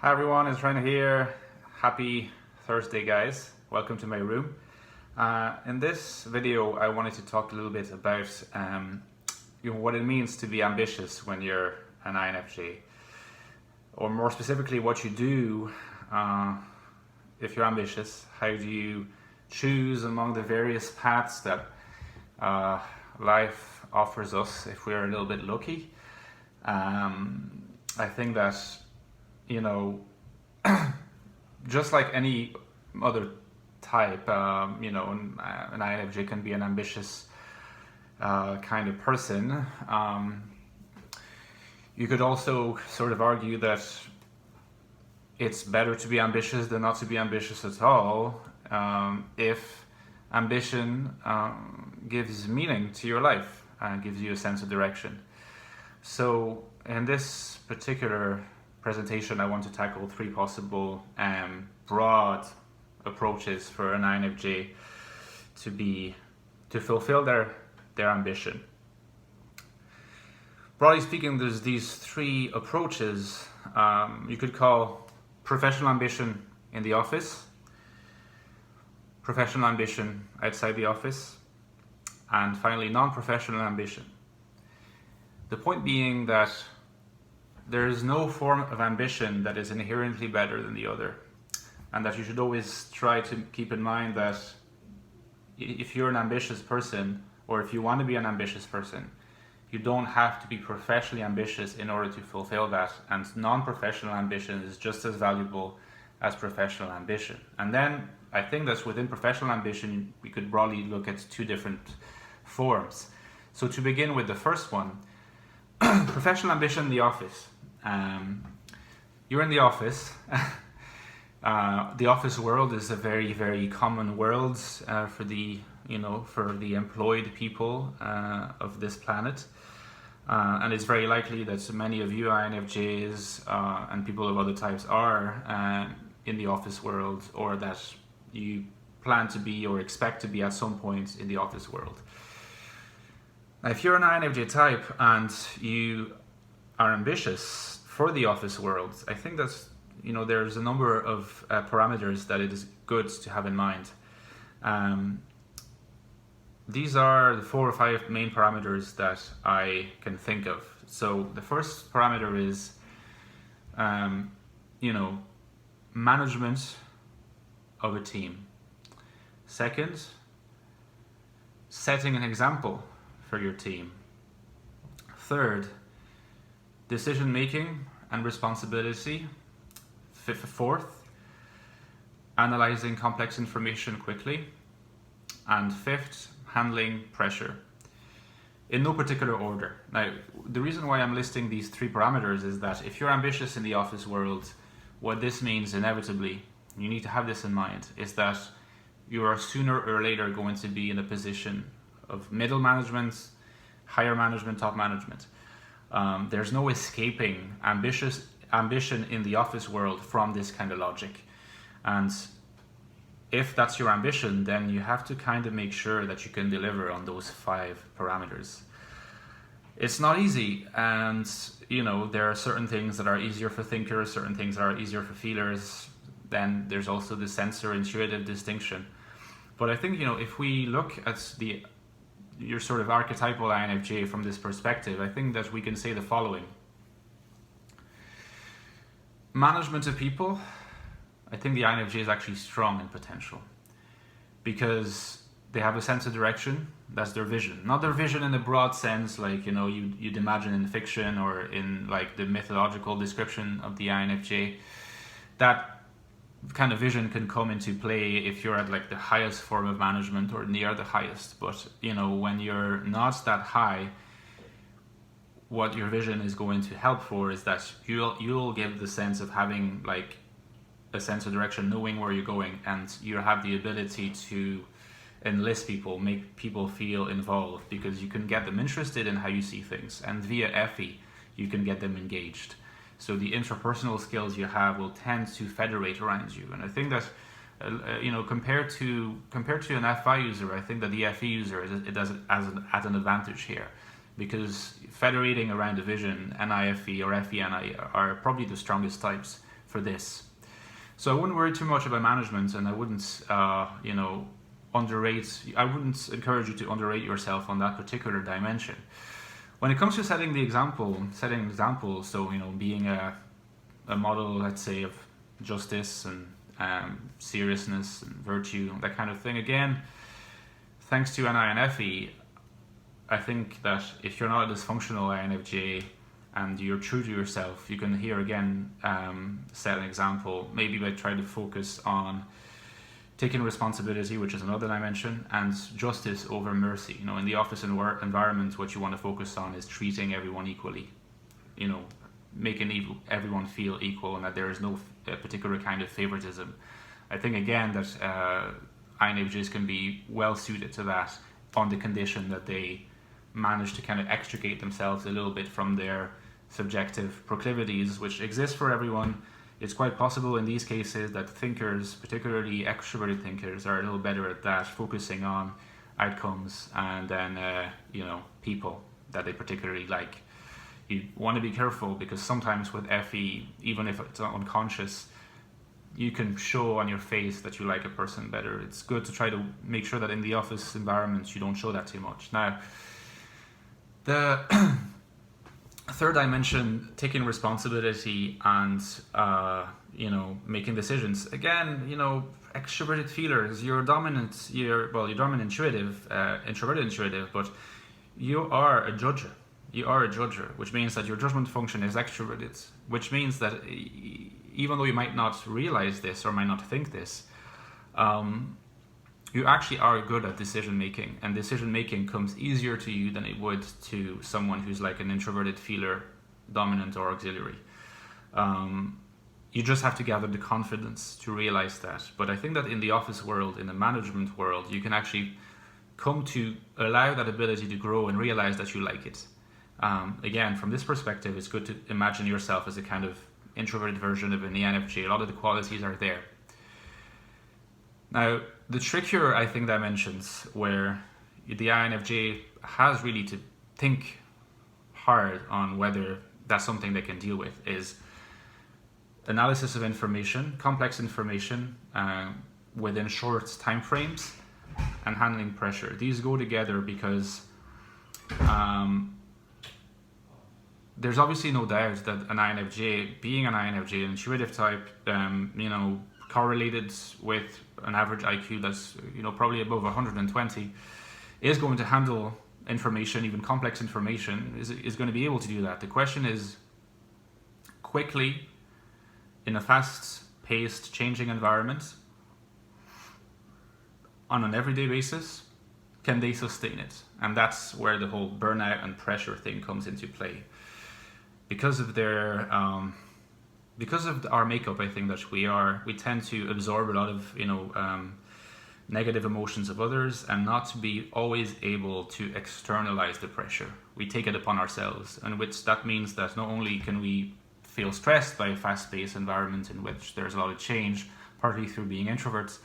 Hi everyone, it's Ryan here. Happy Thursday, guys. Welcome to my room. In this video, I wanted to talk a little bit about what it means to be ambitious when you're an INFJ, or more specifically, what you do if you're ambitious. How do you choose among the various paths that life offers us if we're a little bit lucky? I think that just like any other type, an INFJ can be an ambitious kind of person. You could also sort of argue that it's better to be ambitious than not to be ambitious at all, if ambition gives meaning to your life and gives you a sense of direction. So in this particular presentation, I want to tackle three possible broad approaches for an INFJ to fulfill their ambition. Broadly speaking, there's these three approaches. You could call professional ambition in the office, professional ambition outside the office, and finally non-professional ambition. The point being that there is no form of ambition that is inherently better than the other, and that you should always try to keep in mind that if you're an ambitious person, or if you want to be an ambitious person, you don't have to be professionally ambitious in order to fulfill that, and non-professional ambition is just as valuable as professional ambition. And then I think that within professional ambition, we could broadly look at two different forms. So to begin with the first one, professional ambition in the office. You're in the office. The office world is a very, very common world for the employed people of this planet, and it's very likely that many of you INFJs and people of other types are in the office world, or that you plan to be or expect to be at some point in the office world. Now, if you're an INFJ type and you are ambitious for the office world, I think that there's a number of parameters that it is good to have in mind. These are the 4 or 5 main parameters that I can think of. So the first parameter is, management of a team. Second, setting an example for your team. Third, decision making and responsibility. Fourth, analyzing complex information quickly. And fifth, handling pressure. In no particular order. Now, the reason why I'm listing these 3 parameters is that if you're ambitious in the office world, what this means inevitably, you need to have this in mind, is that you are sooner or later going to be in a position of middle management, higher management, top management. There's no escaping ambition in the office world from this kind of logic. And if that's your ambition, then you have to kind of make sure that you can deliver on those 5 parameters. It's not easy, and there are certain things that are easier for thinkers, certain things that are easier for feelers. Then there's also the sensor intuitive distinction. But I think if we look at your sort of archetypal INFJ from this perspective, I think that we can say the following. Management of people, I think the INFJ is actually strong in potential, because they have a sense of direction. That's their vision. Not their vision in the broad sense, like you'd imagine in fiction or in like the mythological description of the INFJ. That kind of vision can come into play if you're at like the highest form of management or near the highest. But when you're not that high, what your vision is going to help for is that you'll give the sense of having like a sense of direction, knowing where you're going, and you have the ability to enlist people, make people feel involved, because you can get them interested in how you see things, and via FE you can get them engaged. So the interpersonal skills you have will tend to federate around you, and I think that compared to an FI user, I think that the FE user it does it as an advantage here, because federating around a vision, NIFE or FENI are probably the strongest types for this. So I wouldn't worry too much about management, and I wouldn't, I wouldn't encourage you to underrate yourself on that particular dimension. When it comes to setting examples, so, being a model, let's say, of justice and seriousness and virtue, that kind of thing, again, thanks to an INFE, I think that if you're not a dysfunctional INFJ and you're true to yourself, you can here again set an example, maybe by trying to focus on taking responsibility, which is another dimension, and justice over mercy. In the office and work environment, what you want to focus on is treating everyone equally, making everyone feel equal, and that there is no particular kind of favoritism. I think again that INFJs can be well suited to that on the condition that they manage to kind of extricate themselves a little bit from their subjective proclivities, which exist for everyone. It's quite possible in these cases that thinkers, particularly extroverted thinkers, are a little better at that, focusing on outcomes and then, people that they particularly like. You want to be careful because sometimes with FE, even if it's unconscious, you can show on your face that you like a person better. It's good to try to make sure that in the office environment you don't show that too much. Now, the third dimension, taking responsibility and making decisions. Again, extroverted feelers, you're dominant intuitive, introverted intuitive, but you are a judger. You are a judger, which means that your judgment function is extroverted, which means that even though you might not realize this or might not think this, you actually are good at decision making, and decision making comes easier to you than it would to someone who's like an introverted feeler, dominant or auxiliary. You just have to gather the confidence to realize that. But I think that in the office world, in the management world, you can actually come to allow that ability to grow and realize that you like it. Again, from this perspective, it's good to imagine yourself as a kind of introverted version of an ENFJ. A lot of the qualities are there. Now, the trickier, I think, dimensions where the INFJ has really to think hard on whether that's something they can deal with is analysis of information, complex information within short time frames, and handling pressure. These go together because there's obviously no doubt that an INFJ, being an INFJ, an intuitive type, correlated with an average IQ that's probably above 120, is going to handle information, even complex information, is going to be able to do that. The question is, quickly, in a fast-paced, changing environment, on an everyday basis, can they sustain it? And that's where the whole burnout and pressure thing comes into play. Because of our makeup, I think that we tend to absorb a lot of negative emotions of others and not to be always able to externalize the pressure. We take it upon ourselves, and which that means that not only can we feel stressed by a fast-paced environment in which there's a lot of change, partly through being introverts,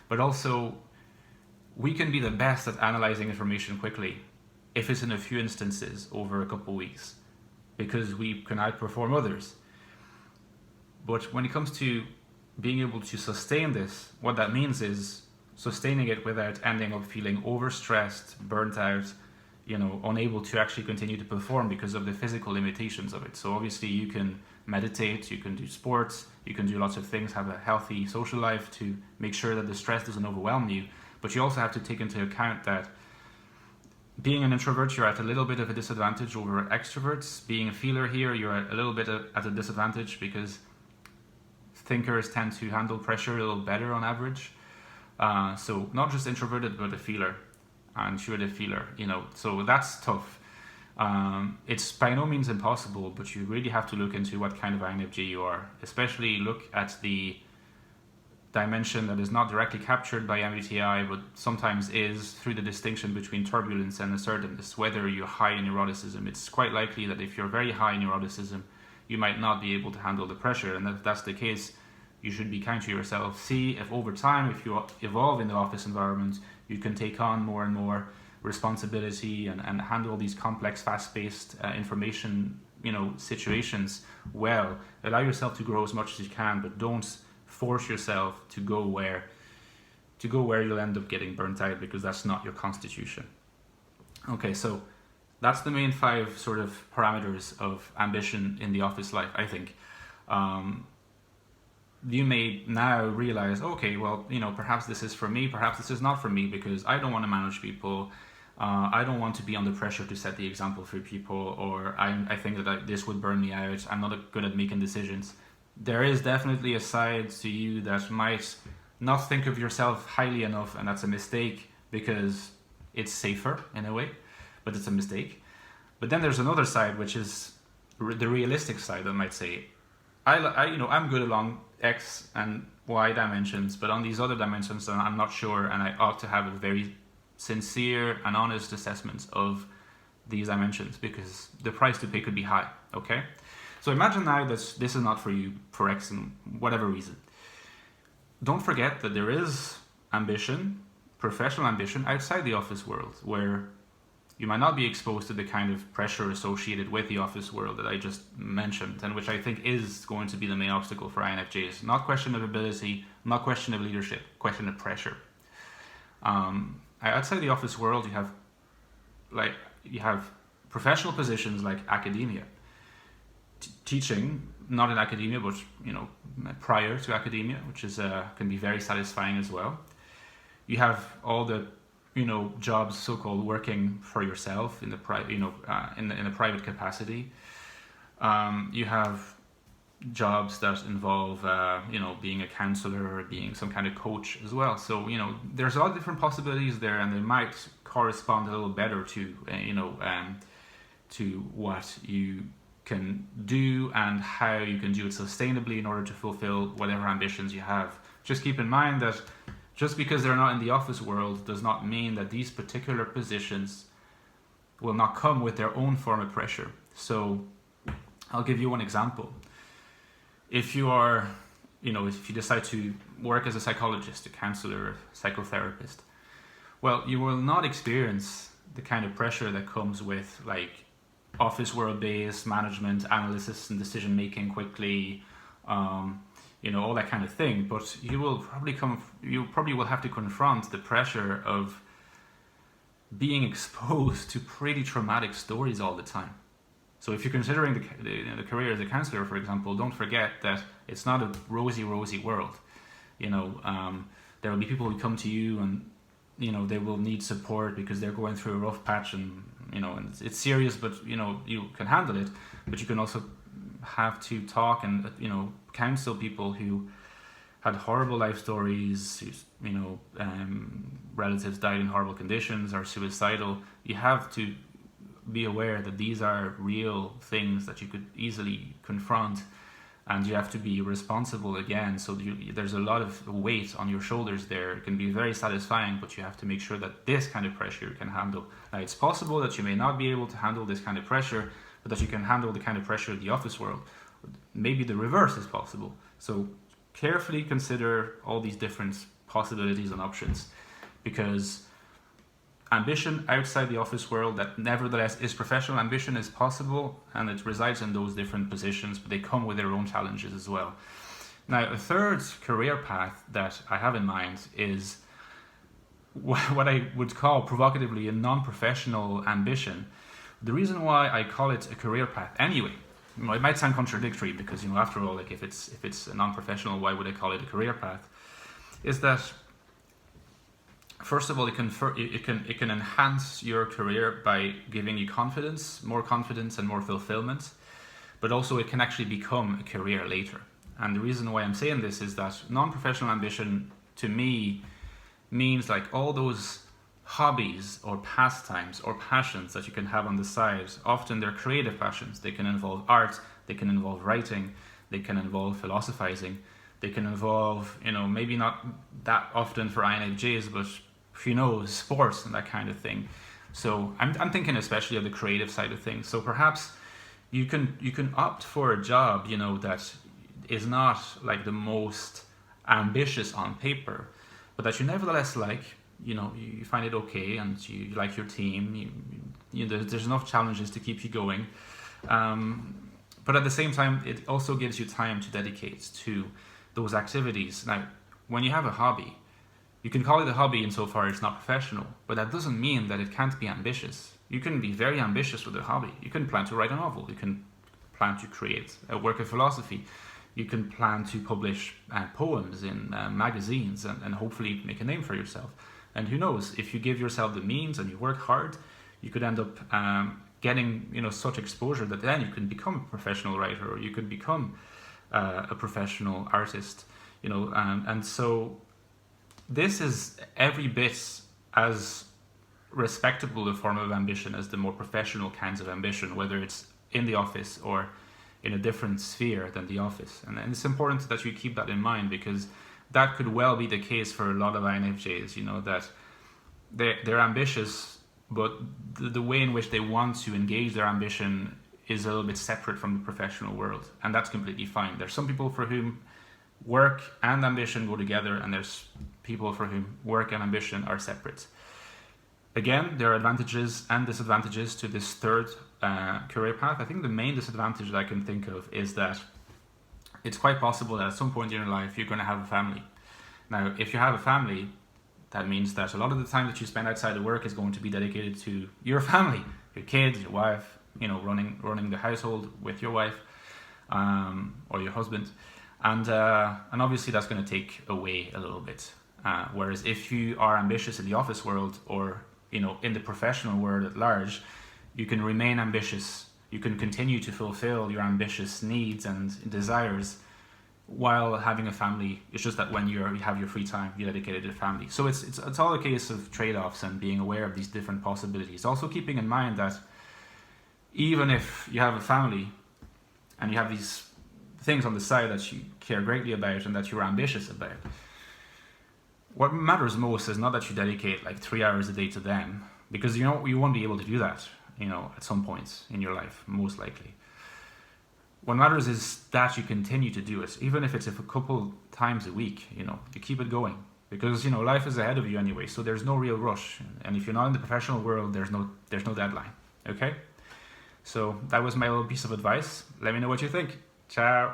but also we can be the best at analyzing information quickly if it's in a few instances over a couple of weeks, because we can outperform others. But when it comes to being able to sustain this, what that means is sustaining it without ending up feeling overstressed, burnt out, unable to actually continue to perform because of the physical limitations of it. So obviously you can meditate, you can do sports, you can do lots of things, have a healthy social life to make sure that the stress doesn't overwhelm you. But you also have to take into account that being an introvert, you're at a little bit of a disadvantage over extroverts. Being a feeler here, you're a little bit at a disadvantage because thinkers tend to handle pressure a little better on average. So not just introverted, but a feeler, an intuitive feeler, so that's tough. It's by no means impossible, but you really have to look into what kind of INFJ you are, especially look at the dimension that is not directly captured by MBTI, but sometimes is through the distinction between turbulence and assertiveness, whether you're high in neuroticism. It's quite likely that if you're very high in neuroticism, you might not be able to handle the pressure, and if that's the case, you should be kind to yourself. See if over time, if you evolve in the office environment, you can take on more and more responsibility and handle these complex, fast-paced information situations well. Allow yourself to grow as much as you can, but don't force yourself to go where you'll end up getting burnt out, because that's not your constitution. Okay, so that's the main 5 sort of parameters of ambition in the office life, I think. You may now realize, okay, well, perhaps this is for me, perhaps this is not for me, because I don't want to manage people. I don't want to be under pressure to set the example for people, or I think that this would burn me out. I'm not good at making decisions. There is definitely a side to you that might not think of yourself highly enough, and that's a mistake, because it's safer in a way, but it's a mistake. But then there's another side, which is the realistic side, that might say, I'm good along X and Y dimensions, but on these other dimensions, I'm not sure, and I ought to have a very sincere and honest assessment of these dimensions, because the price to pay could be high. Okay, so imagine now that this is not for you for X and whatever reason. Don't forget that there is ambition, professional ambition, outside the office world, where you might not be exposed to the kind of pressure associated with the office world that I just mentioned, and which I think is going to be the main obstacle for INFJs. Not question of ability, not question of leadership, question of pressure. Outside the office world, you have professional positions like academia, teaching, not in academia, but prior to academia, which is can be very satisfying as well. You have all the jobs, so-called working for yourself in the in a private capacity. You have jobs that involve being a counselor or being some kind of coach as well. So there's a lot of different possibilities there, and they might correspond a little better to to what you can do and how you can do it sustainably in order to fulfill whatever ambitions you have. Just keep in mind that just because they're not in the office world does not mean that these particular positions will not come with their own form of pressure. So I'll give you one example. If you are, if you decide to work as a psychologist, a counselor, a psychotherapist, well, you will not experience the kind of pressure that comes with like office world-based management, analysis and decision making quickly, all that kind of thing. But you probably will have to confront the pressure of being exposed to pretty traumatic stories all the time. So if you're considering the career as a counselor, for example, don't forget that it's not a rosy world. There will be people who come to you and they will need support because they're going through a rough patch, and and it's serious, but you can handle it. But you can also have to talk and counsel people who had horrible life stories, whose relatives died in horrible conditions or suicidal. You have to be aware that these are real things that you could easily confront, and you have to be responsible again. So there's a lot of weight on your shoulders there. It can be very satisfying, but you have to make sure that this kind of pressure you can handle. Now, it's possible that you may not be able to handle this kind of pressure, but that you can handle the kind of pressure of the office world. Maybe the reverse is possible. So carefully consider all these different possibilities and options, because ambition outside the office world that nevertheless is professional ambition is possible, and it resides in those different positions, but they come with their own challenges as well. Now, a third career path that I have in mind is what I would call provocatively a non-professional ambition. The reason why I call it a career path anyway, it might sound contradictory, because after all, like if it's a non-professional, why would I call it a career path, is that first of all, it can enhance your career by giving you more confidence and more fulfillment, but also it can actually become a career later. And the reason why I'm saying this is that non-professional ambition to me means like all those hobbies or pastimes or passions that you can have on the side. Often they're creative passions. They can involve art, they can involve writing, they can involve philosophizing, they can involve, maybe not that often for INFJs, but sports and that kind of thing. So I'm thinking especially of the creative side of things. So perhaps you can opt for a job, that is not like the most ambitious on paper, but that you nevertheless like. You find it okay, and you like your team. There's enough challenges to keep you going, But at the same time, it also gives you time to dedicate to those activities. Now, when you have a hobby, you can call it a hobby insofar it's not professional, but that doesn't mean that it can't be ambitious. You can be very ambitious with a hobby. You can plan to write a novel. You can plan to create a work of philosophy. You can plan to publish poems in magazines and hopefully make a name for yourself. And who knows, if you give yourself the means and you work hard, you could end up getting such exposure that then you can become a professional writer, or you could become a professional artist. And so this is every bit as respectable a form of ambition as the more professional kinds of ambition, whether it's in the office or in a different sphere than the office. And it's important that you keep that in mind, because that could well be the case for a lot of INFJs, that they're ambitious, but the way in which they want to engage their ambition is a little bit separate from the professional world. And that's completely fine. There's some people for whom work and ambition go together, and there's people for whom work and ambition are separate. Again, there are advantages and disadvantages to this third career path. I think the main disadvantage that I can think of is that it's quite possible that at some point in your life you're going to have a family. Now, if you have a family, that means that a lot of the time that you spend outside of work is going to be dedicated to your family, your kids, your wife, running the household with your wife or your husband, and obviously that's going to take away a little bit. Whereas if you are ambitious in the office world, or in the professional world at large, you can remain ambitious. You can continue to fulfill your ambitious needs and desires while having a family. It's just that when you have your free time, you dedicate it to family. So it's all a case of trade-offs and being aware of these different possibilities. Also keeping in mind that even if you have a family and you have these things on the side that you care greatly about and that you're ambitious about, what matters most is not that you dedicate like 3 hours a day to them, because you won't be able to do that, at some points in your life, most likely. What matters is that you continue to do it, even if it's a couple times a week, you keep it going, because, life is ahead of you anyway, so there's no real rush. And if you're not in the professional world, there's no deadline, okay? So that was my little piece of advice. Let me know what you think. Ciao.